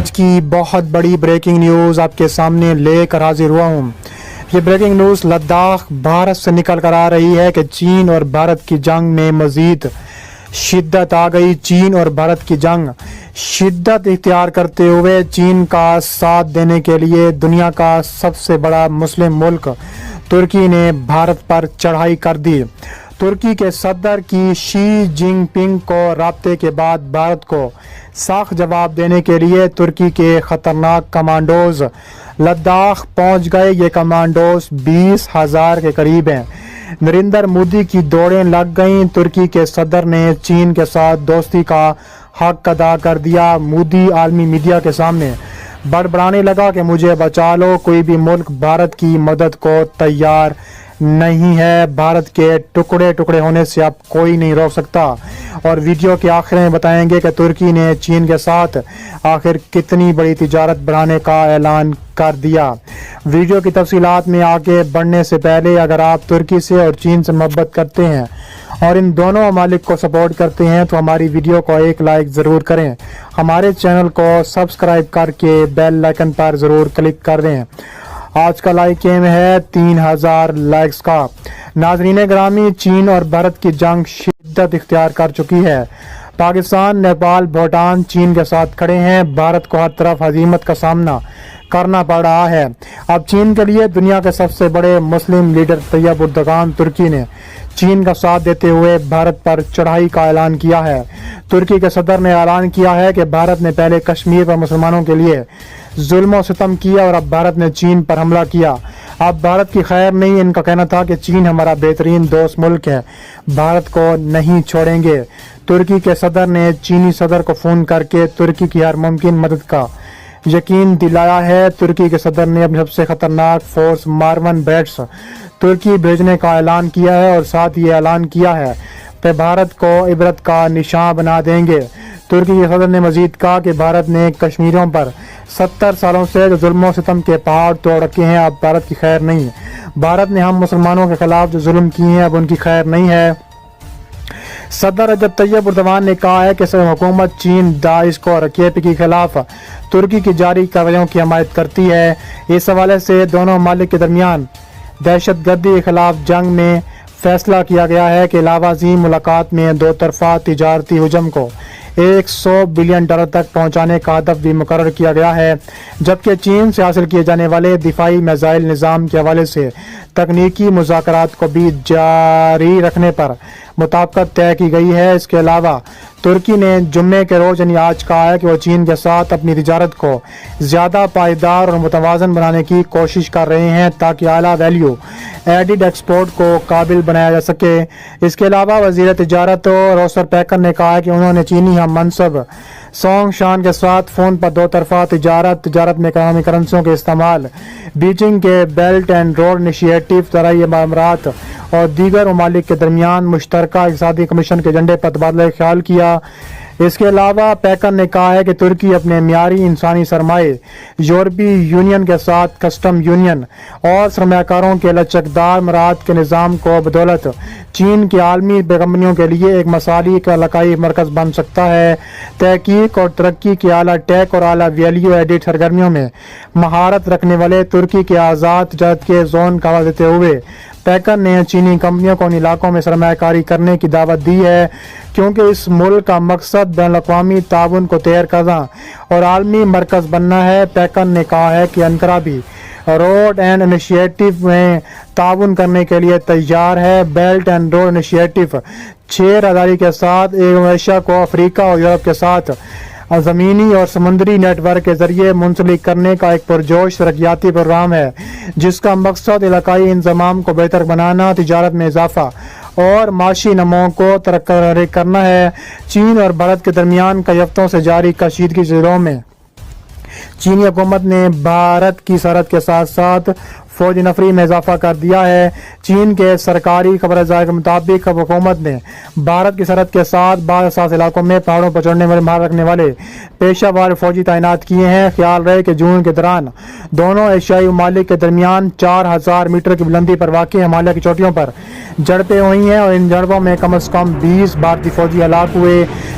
آج کی بہت بڑی بریکنگ نیوز آپ کے سامنے لے کر حاضر ہوا ہوں۔ یہ بریکنگ نیوز لداخ بھارت سے نکل کر آ رہی ہے کہ چین اور بھارت کی جنگ میں مزید شدت آ گئی۔ چین اور بھارت کی جنگ شدت اختیار کرتے ہوئے چین کا ساتھ دینے کے لیے دنیا کا سب سے بڑا مسلم ملک ترکی نے بھارت پر چڑھائی کر دی۔ ترکی کے صدر کی شی جن پنگ کو رابطے کے بعد بھارت کو سخت جواب دینے کے لیے ترکی کے خطرناک کمانڈوز لداخ پہنچ گئے۔ یہ کمانڈوز 20,000 کے قریب ہیں۔ نریندر مودی کی دوڑیں لگ گئیں۔ ترکی کے صدر نے چین کے ساتھ دوستی کا حق ادا کر دیا۔ مودی عالمی میڈیا کے سامنے بڑبڑانے لگا کہ مجھے بچا لو، کوئی بھی ملک بھارت کی مدد کو تیار نہیں ہے۔ بھارت کے ٹکڑے ٹکڑے ہونے سے اب کوئی نہیں روک سکتا۔ اور ویڈیو کے آخر میں بتائیں گے کہ ترکی نے چین کے ساتھ آخر کتنی بڑی تجارت بڑھانے کا اعلان کر دیا۔ ویڈیو کی تفصیلات میں آگے بڑھنے سے پہلے اگر آپ ترکی سے اور چین سے محبت کرتے ہیں اور ان دونوں ممالک کو سپورٹ کرتے ہیں تو ہماری ویڈیو کو ایک لائک ضرور کریں۔ ہمارے چینل کو سبسکرائب کر کے بیل آئیکن پر ضرور کلک کر دیں۔ آج کا لائک ایم ہے 3000 لائکس کا۔ ناظرین گرامی، چین اور بھارت کی جنگ شدت اختیار کر چکی ہے۔ پاکستان، نیپال، بھوٹان چین کے ساتھ کھڑے ہیں۔ بھارت کو ہر طرف ہزیمت کا سامنا کرنا پڑ رہا ہے۔ اب چین کے لیے دنیا کے سب سے بڑے مسلم لیڈر طیب اردگان ترکی نے چین کا ساتھ دیتے ہوئے بھارت پر چڑھائی کا اعلان کیا ہے۔ ترکی کے صدر نے اعلان کیا ہے کہ بھارت نے پہلے کشمیر پر مسلمانوں کے لیے ظلم و ستم کیا اور اب بھارت نے چین پر حملہ کیا۔ اب بھارت کی خیر نہیں۔ ان کا کہنا تھا کہ چین ہمارا بہترین دوست ملک ہے، بھارت کو نہیں چھوڑیں گے۔ ترکی کے صدر نے چینی صدر کو فون کر کے ترکی کی ہر ممکن مدد کا یقین دلایا ہے۔ ترکی کے صدر نے اپنی سب سے خطرناک فورس مارون بیٹس ترکی بھیجنے کا اعلان کیا ہے اور ساتھ یہ اعلان کیا ہے کہ بھارت کو عبرت کا نشان بنا دیں گے۔ ترکی کے صدر نے مزید کہا کہ بھارت نے کشمیریوں پر 70 سالوں سے ظلم و ستم کے پہاڑ توڑ رکھے ہیں، اب بھارت کی خیر نہیں۔ بھارت نے ہم مسلمانوں کے خلاف جو ظلم کیے ہیں اب ان کی خیر نہیں ہے۔ صدر رجب طیب اردوان نے کہا ہے کہ حکومت چین داعش کو اور کے پی کے خلاف ترکی کی جاری کارروائیوں کی حمایت کرتی ہے۔ اس حوالے سے دونوں ممالک کے درمیان دہشت گردی کے خلاف جنگ میں فیصلہ کیا گیا ہے کہ لاوازی ملاقات میں دو طرفہ تجارتی حجم کو $100 بلین تک پہنچانے کا ہدف بھی مقرر کیا گیا ہے، جبکہ چین سے حاصل کیے جانے والے دفاعی میزائل نظام کے حوالے سے تکنیکی مذاکرات کو بھی جاری رکھنے پر مطابقت طے کی گئی ہے۔ اس کے علاوہ ترکی نے جمعے کے روز یعنی آج کہا ہے کہ وہ چین کے ساتھ اپنی تجارت کو زیادہ پائیدار اور متوازن بنانے کی کوشش کر رہے ہیں تاکہ اعلیٰ ویلیو ایڈڈ ایکسپورٹ کو قابل بنایا جا سکے۔ اس کے علاوہ وزیر تجارت روسر پیکر نے کہا ہے کہ انہوں نے چینی ہم منصب سونگ شان کے ساتھ فون پر دو طرفہ تجارت میں اقوامی کرنسیوں کے استعمال، بیجنگ کے بیلٹ اینڈ روڈ انیشیٹو، زرعی معاملات اور دیگر ممالک کے درمیان مشترکہ اقتصادی کمیشن کے ایجنڈے پر تبادلہ خیال کیا۔ اس کے علاوہ پیکر نے کہا ہے کہ ترکی اپنے معیاری انسانی سرمایہ، یورپی یونین کے ساتھ کسٹم یونین اور سرمایہ کاروں کے لچکدار مراعات کے نظام کو بدولت چین کی عالمی کمپنیوں کے لیے ایک مثالی علاقائی مرکز بن سکتا ہے۔ تحقیق اور ترقی کے اعلیٰ ٹیک اور اعلیٰ ویلیو ایڈڈ سرگرمیوں میں مہارت رکھنے والے ترکی کے آزاد تجارت کے زون کا حوالہ دیتے ہوئے پیکر نے چینی کمپنیوں کو ان علاقوں میں سرمایہ کاری کرنے کی دعوت دی ہے کیونکہ اس ملک کا مقصد بین الاقوامی تعاون کو تیار کرنا اور عالمی مرکز بننا ہے۔ پیکر نے کہا ہے کہ انقرہ بھی روڈ اینڈ انیشیٹو میں تعاون کرنے کے لیے تیار ہے۔ بیلٹ اینڈ روڈ انیشیٹو 6 راہداری کے ساتھ ایشیا کو افریقہ اور یورپ کے ساتھ زمینی اور سمندری نیٹ ورک کے ذریعے منسلک کرنے کا ایک پرجوش ترقیاتی پروگرام ہے جس کا مقصد علاقائی انضمام کو بہتر بنانا، تجارت میں اضافہ اور معاشی نمو کو ترقی کرنا ہے۔ چین اور بھارت کے درمیان کئی ہفتوں سے جاری کشیدگی کے دنوں میں چینی حکومت نے بھارت کی سرحد کے ساتھ ساتھ فوجی نفری میں اضافہ کر دیا ہے۔ چین کے سرکاری خبر ادارے کے مطابق اب حکومت نے بھارت کی سرحد کے ساتھ بعض حساس علاقوں میں پہاڑوں پر چڑھنے والے مہارت رکھنے والے پیشہ ور فوجی تعینات کیے ہیں۔ خیال رہے کہ جون کے دوران دونوں ایشیائی ممالک کے درمیان 4000 میٹر کی بلندی پر واقع ہمالیہ کی چوٹیوں پر جھڑپیں ہوئی ہیں اور ان جھڑپوں میں کم از کم 20 بھارتی فوجی ہلاک ہوئے۔